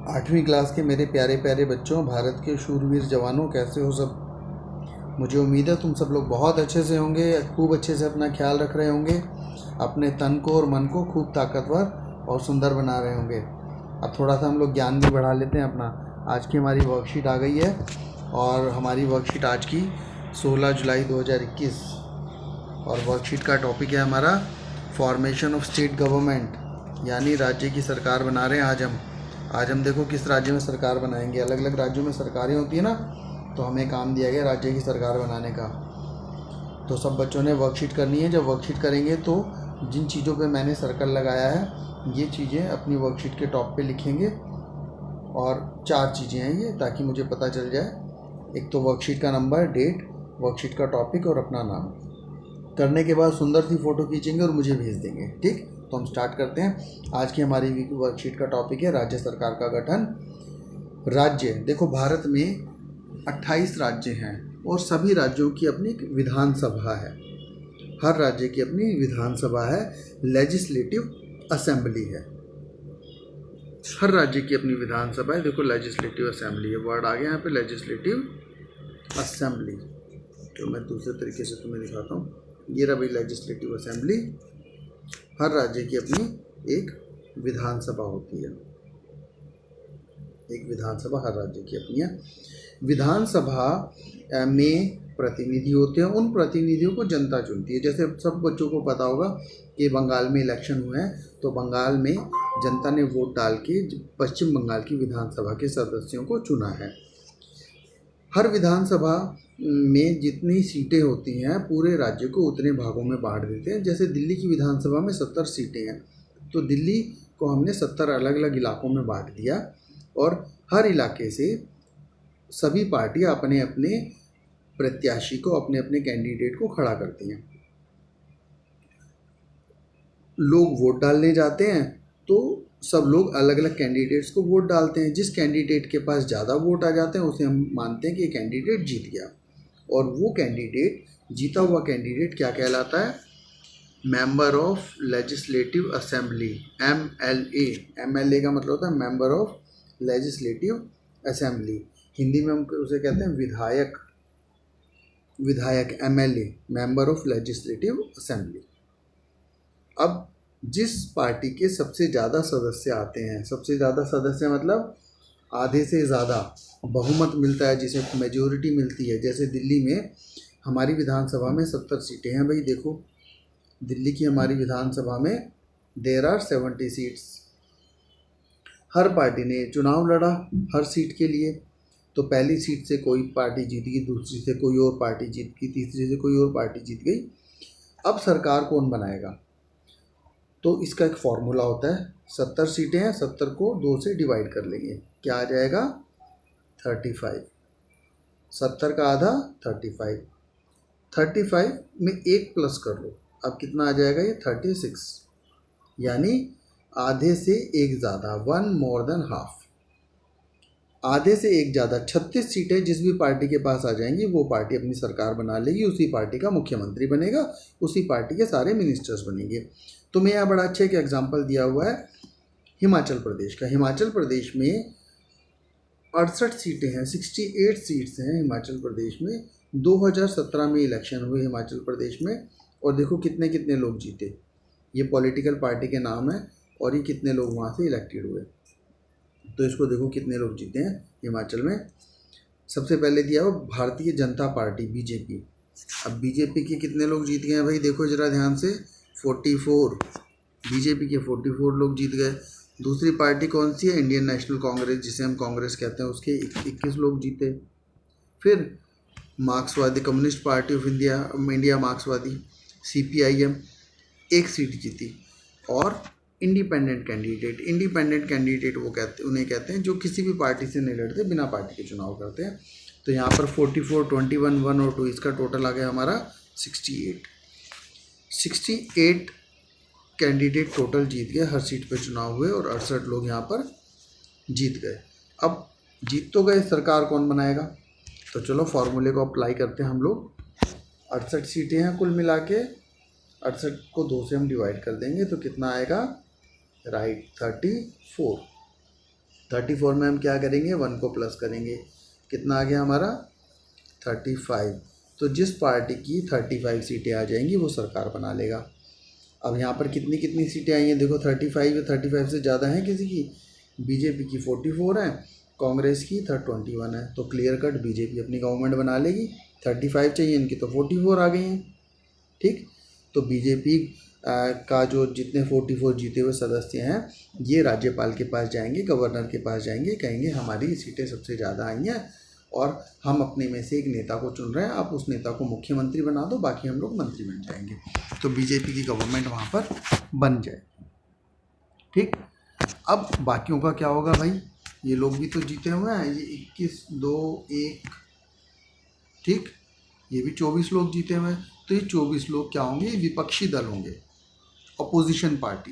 8वीं क्लास के मेरे प्यारे प्यारे बच्चों, भारत के शूरवीर जवानों, कैसे हो सब। मुझे उम्मीद है तुम सब लोग बहुत अच्छे से होंगे, खूब अच्छे से अपना ख्याल रख रहे होंगे, अपने तन को और मन को खूब ताकतवर और सुंदर बना रहे होंगे। अब थोड़ा सा हम लोग ज्ञान भी बढ़ा लेते हैं अपना। आज की हमारी वर्कशीट आ गई है और हमारी वर्कशीट आज की 16 जुलाई 2021 और वर्कशीट का टॉपिक है हमारा फॉर्मेशन ऑफ स्टेट गवर्नमेंट, यानी राज्य की सरकार बना रहे हैं आज हम देखो किस राज्य में सरकार बनाएंगे। अलग अलग राज्यों में सरकारें होती है ना, तो हमें काम दिया गया राज्य की सरकार बनाने का। तो सब बच्चों ने वर्कशीट करनी है। जब वर्कशीट करेंगे तो जिन चीज़ों पे मैंने सर्कल लगाया है ये चीज़ें अपनी वर्कशीट के टॉप पे लिखेंगे और 4 चीज़ें हैं ये, ताकि मुझे पता चल जाए। एक तो वर्कशीट का नंबर, डेट, वर्कशीट का टॉपिक और अपना नाम। करने के बाद सुंदर सी फ़ोटो खींचेंगे और मुझे भेज देंगे। ठीक, तो हम स्टार्ट करते हैं। आज की हमारी वर्कशीट का टॉपिक है राज्य सरकार का गठन। राज्य, देखो भारत में 28 राज्य हैं और सभी राज्यों की अपनी विधानसभा है। हर राज्य की अपनी विधानसभा है, लेजिस्लेटिव असेंबली है। हर राज्य की अपनी विधानसभा है। देखो लेजिस्लेटिव असेंबली है, वर्ड आ गया यहाँ पे, लेजिस्लेटिव असेंबली। तो मैं दूसरे तरीके से तुम्हें दिखाता हूँ। ये रहा भाई लेजिस्लेटिव असेंबली। हर राज्य की अपनी एक विधानसभा होती है। एक विधानसभा हर राज्य की अपनी है। विधानसभा में प्रतिनिधि होते हैं, उन प्रतिनिधियों को जनता चुनती है। जैसे सब बच्चों को पता होगा कि बंगाल में इलेक्शन हुए हैं, तो बंगाल में जनता ने वोट डाल के पश्चिम बंगाल की विधानसभा के सदस्यों को चुना है। हर विधानसभा में जितनी सीटें होती हैं पूरे राज्य को उतने भागों में बांट देते हैं। जैसे दिल्ली की विधानसभा में 70 सीटें हैं, तो दिल्ली को हमने 70 अलग अलग इलाकों में बांट दिया और हर इलाके से सभी पार्टियां अपने अपने प्रत्याशी को, अपने अपने कैंडिडेट को खड़ा करती हैं। लोग वोट डालने जाते हैं तो सब लोग अलग अलग कैंडिडेट्स को वोट डालते हैं। जिस कैंडिडेट के पास ज़्यादा वोट आ जाते हैं उसे हम मानते हैं कि कैंडिडेट जीत गया। और वो कैंडिडेट, जीता हुआ कैंडिडेट क्या कहलाता है? Member of legislative assembly, MLA। MLA का मतलब होता है member of legislative assembly. Hindi में हम उसे कहते हैं विधायक। MLA, member of legislative assembly. अब जिस पार्टी के सबसे ज़्यादा सदस्य आते हैं, सबसे ज़्यादा सदस्य मतलब आधे से ज़्यादा बहुमत मिलता है, जिसे मेजॉरिटी मिलती है। जैसे दिल्ली में हमारी विधानसभा में 70 सीटें हैं भाई। देखो दिल्ली की हमारी विधानसभा में देयर आर 70 सीट्स। हर पार्टी ने चुनाव लड़ा हर सीट के लिए। तो पहली सीट से कोई पार्टी जीत गई, दूसरी से कोई और पार्टी जीत गई, तीसरी से कोई और पार्टी जीत गई। अब सरकार कौन बनाएगा? तो इसका एक फॉर्मूला होता है। 70 सीटें हैं, 70 को 2 से डिवाइड कर लेंगे, क्या आ जाएगा? 35। 70 का आधा 35। 35 में 1 प्लस कर लो, अब कितना आ जाएगा? ये 36, यानी आधे से एक ज़्यादा, 1 मोर देन हाफ। आधे से एक ज़्यादा 36 सीटें जिस भी पार्टी के पास आ जाएंगी वो पार्टी अपनी सरकार बना लेगी, उसी पार्टी का मुख्यमंत्री बनेगा, उसी पार्टी के सारे मिनिस्टर्स बनेंगे। तो मैं यहाँ बड़ा अच्छा एक एग्जाम्पल दिया हुआ है हिमाचल प्रदेश का। हिमाचल प्रदेश में 68 सीटें हैं, 68 सीट्स हैं हिमाचल प्रदेश में। 2017 में इलेक्शन हुए हिमाचल प्रदेश में और देखो कितने कितने लोग जीते। ये पॉलिटिकल पार्टी के नाम है और ये कितने लोग वहाँ से इलेक्टेड हुए। तो इसको देखो कितने लोग जीते हैं हिमाचल में। सबसे पहले दिया हुआ भारतीय जनता पार्टी, बीजेपी। अब बीजेपी के कितने लोग जीत गए हैं भाई? देखो जरा ध्यान से, 44। बीजेपी के 44 लोग जीत गए। दूसरी पार्टी कौन सी है? इंडियन नेशनल कांग्रेस, जिसे हम कांग्रेस कहते हैं, उसके 21 लोग जीते। फिर मार्क्सवादी, कम्युनिस्ट पार्टी ऑफ इंडिया मार्क्सवादी, CPIM 1 सीट जीती। और इंडिपेंडेंट कैंडिडेट वो उन्हें कहते हैं जो किसी भी पार्टी से नहीं लड़ते, बिना पार्टी के चुनाव करते हैं। तो यहाँ पर 44, 21, 1 और 2, इसका टोटल आ गया हमारा 68 कैंडिडेट टोटल जीत गए, हर सीट पर चुनाव हुए और 68 लोग यहाँ पर जीत गए। अब जीत तो गए, सरकार कौन बनाएगा? तो चलो फॉर्मूले को अप्लाई करते हैं हम लोग। 68 सीटें हैं कुल मिला के, 68 को 2 से हम डिवाइड कर देंगे तो कितना आएगा? राइट, 34। 34 में हम क्या करेंगे, 1 को प्लस करेंगे, कितना आ गया हमारा 35। तो जिस पार्टी की 35 सीटें आ जाएंगी वो सरकार बना लेगा। अब यहाँ पर कितनी कितनी सीटें आई हैं देखो, 35 है, 35 से ज़्यादा हैं किसी की, बीजेपी की 44 है, कांग्रेस की 21 है, तो क्लियर कट बीजेपी अपनी गवर्नमेंट बना लेगी। 35 चाहिए इनकी तो 44 आ गई हैं। ठीक, तो बीजेपी का जो जितने 44 जीते हुए सदस्य हैं ये राज्यपाल के पास जाएंगे, गवर्नर के पास जाएंगे, कहेंगे हमारी सीटें सबसे ज़्यादा आई हैं और हम अपने में से एक नेता को चुन रहे हैं, आप उस नेता को मुख्यमंत्री बना दो, बाकी हम लोग मंत्री बन जाएंगे। तो बीजेपी की गवर्नमेंट वहाँ पर बन जाए। ठीक, अब बाकियों का क्या होगा भाई, ये लोग भी तो जीते हुए हैं, ये 21 2 1, ठीक, ये भी 24 लोग जीते हुए हैं। तो ये 24 लोग क्या होंगे, विपक्षी दल होंगे, अपोजिशन पार्टी।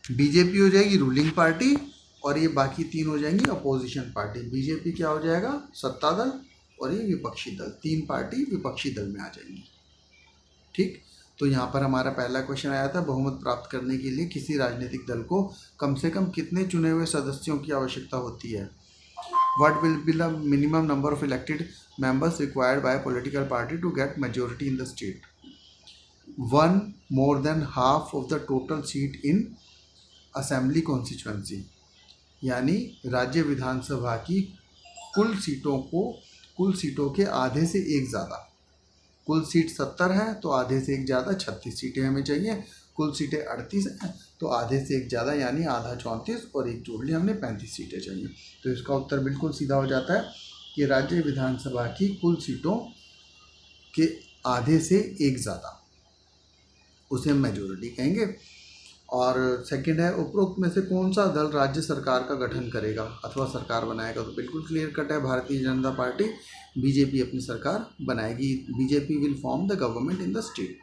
बीजेपी हो जाएगी रूलिंग पार्टी और ये बाकी 3 हो जाएंगी अपोजिशन पार्टी। बीजेपी क्या हो जाएगा, सत्ता दल, और ये विपक्षी दल, 3 पार्टी विपक्षी दल में आ जाएंगी। ठीक, तो यहाँ पर हमारा पहला क्वेश्चन आया था, बहुमत प्राप्त करने के लिए किसी राजनीतिक दल को कम से कम कितने चुने हुए सदस्यों की आवश्यकता होती है। What will be the minimum number of elected members required by a political party to get majority in the state? 1 more than half of the total seat in assembly constituency, यानी राज्य विधानसभा की कुल सीटों के आधे से एक ज़्यादा। कुल सीट 70 है तो आधे से एक ज़्यादा 36 सीटें हमें चाहिए। कुल सीटें 38 हैं तो आधे से एक ज़्यादा यानी आधा 34 और एक जोड़ लिया हमने 35 सीटें चाहिए। तो इसका उत्तर बिल्कुल सीधा हो जाता है कि राज्य विधानसभा की कुल सीटों के आधे से एक ज़्यादा, उसे मेजोरिटी कहेंगे। और सेकंड है, उपरोक्त में से कौन सा दल राज्य सरकार का गठन करेगा अथवा सरकार बनाएगा। तो बिल्कुल क्लियर कट है, भारतीय जनता पार्टी, बीजेपी अपनी सरकार बनाएगी। BJP will form the government in the state.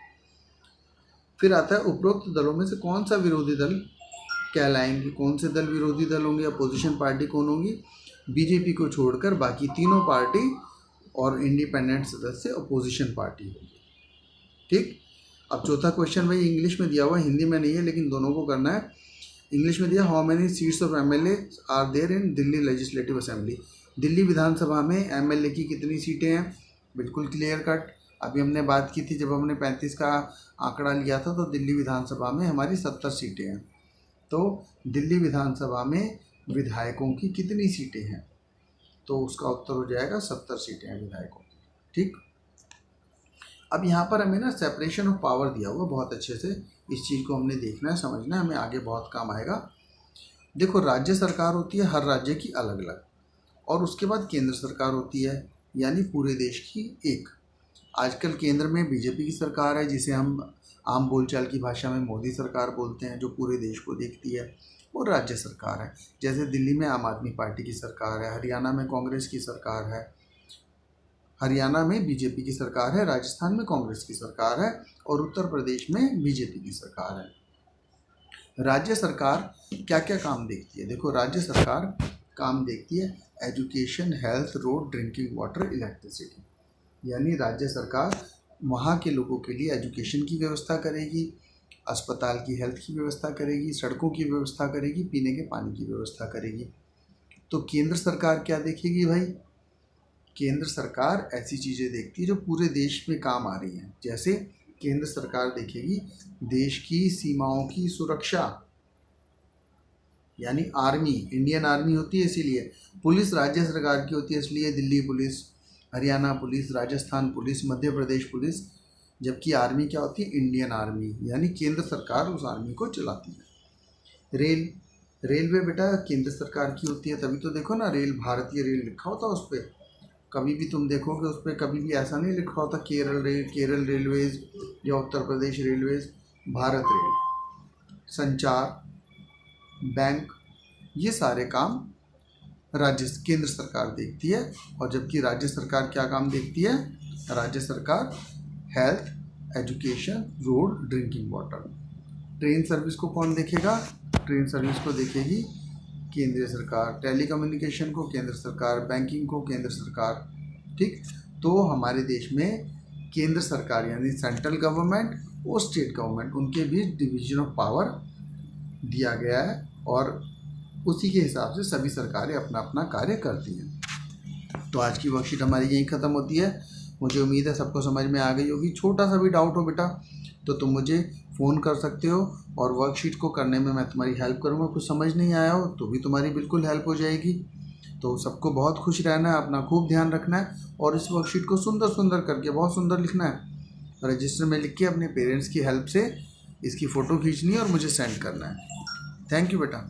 फिर आता है, उपरोक्त दलों में से कौन सा विरोधी दल कहलाएंगे। कौन से दल विरोधी दल होंगे, अपोजिशन पार्टी कौन होगी, बीजेपी को छोड़कर बाकी तीनों पार्टी और इंडिपेंडेंट सदस्य अपोजिशन पार्टी होगी। ठीक, अब चौथा क्वेश्चन भाई इंग्लिश में दिया हुआ है, हिंदी में नहीं है लेकिन दोनों को करना है। इंग्लिश में दिया, how many seats of MLA are there in Delhi legislative assembly. Delhi विधानसभा में एमएलए की कितनी सीटें हैं, बिल्कुल क्लियर कट। अभी हमने बात की थी जब हमने 35 का आंकड़ा लिया था तो दिल्ली विधानसभा में हमारी 70 सीटें हैं। तो दिल्ली विधानसभा में विधायकों की कितनी सीटें हैं, तो उसका उत्तर हो जाएगा 70 सीटें हैं विधायकों। ठीक, अब यहाँ पर हमें ना सेपरेशन ऑफ पावर दिया हुआ बहुत अच्छे से, इस चीज़ को हमने देखना है, समझना है, हमें आगे बहुत काम आएगा। देखो, राज्य सरकार होती है हर राज्य की अलग अलग, और उसके बाद केंद्र सरकार होती है यानी पूरे देश की एक। आजकल केंद्र में बीजेपी की सरकार है जिसे हम आम बोलचाल की भाषा में मोदी सरकार बोलते हैं, जो पूरे देश को देखती है। और राज्य सरकार है, जैसे दिल्ली में आम आदमी पार्टी की सरकार है, हरियाणा में कांग्रेस की सरकार है, हरियाणा में बीजेपी की सरकार है, राजस्थान में कांग्रेस की सरकार है और उत्तर प्रदेश में बीजेपी की सरकार है। राज्य सरकार क्या क्या काम देखती है, देखो राज्य सरकार काम देखती है education, health, road, drinking water, electricity. यानी राज्य सरकार वहाँ के लोगों के लिए एजुकेशन की व्यवस्था करेगी, अस्पताल की हेल्थ की व्यवस्था करेगी, सड़कों की व्यवस्था करेगी, पीने के पानी की व्यवस्था करेगी। तो केंद्र सरकार क्या देखेगी भाई, केंद्र सरकार ऐसी चीज़ें देखती है जो पूरे देश में काम आ रही हैं। जैसे केंद्र सरकार देखेगी देश की सीमाओं की सुरक्षा, यानी आर्मी, इंडियन आर्मी होती है इसीलिए। पुलिस राज्य सरकार की होती है इसलिए Delhi police, Haryana police, Rajasthan police, Madhya Pradesh police. जबकि आर्मी क्या होती है, इंडियन आर्मी, यानी केंद्र सरकार उस आर्मी को चलाती है। रेलवे बेटा केंद्र सरकार की होती है, तभी तो देखो ना रेल, भारतीय रेल लिखा होता है उस पर। कभी भी तुम देखोगे उस पर कभी भी ऐसा नहीं लिखा होता केरल रेलवेज या उत्तर प्रदेश रेलवेज, भारत रेल। संचार, बैंक, ये सारे काम केंद्र सरकार देखती है। और जबकि राज्य सरकार क्या काम देखती है, राज्य सरकार health, education, road, drinking water. Train service को कौन देखेगा, ट्रेन सर्विस को देखेगी केंद्रीय सरकार, टेलीकम्युनिकेशन को केंद्र सरकार, बैंकिंग को केंद्र सरकार। ठीक, तो हमारे देश में केंद्र सरकार यानी सेंट्रल गवर्नमेंट और स्टेट गवर्नमेंट, उनके बीच डिवीजन ऑफ पावर दिया गया है। और उसी के हिसाब से सभी सरकारें अपना अपना कार्य करती हैं। तो आज की वर्कशीट हमारी यहीं ख़त्म होती है। मुझे उम्मीद है सबको समझ में आ गई होगी। छोटा सा भी डाउट हो बेटा तो तुम मुझे फ़ोन कर सकते हो, और वर्कशीट को करने में मैं तुम्हारी हेल्प करूँगा। कुछ समझ नहीं आया हो तो भी तुम्हारी बिल्कुल हेल्प हो जाएगी। तो सबको बहुत खुश रहना है, अपना खूब ध्यान रखना है, और इस वर्कशीट को सुंदर सुंदर करके बहुत सुंदर लिखना है। रजिस्टर में लिख के अपने पेरेंट्स की हेल्प से इसकी फ़ोटो खींचनी है और मुझे सेंड करना है। थैंक यू बेटा।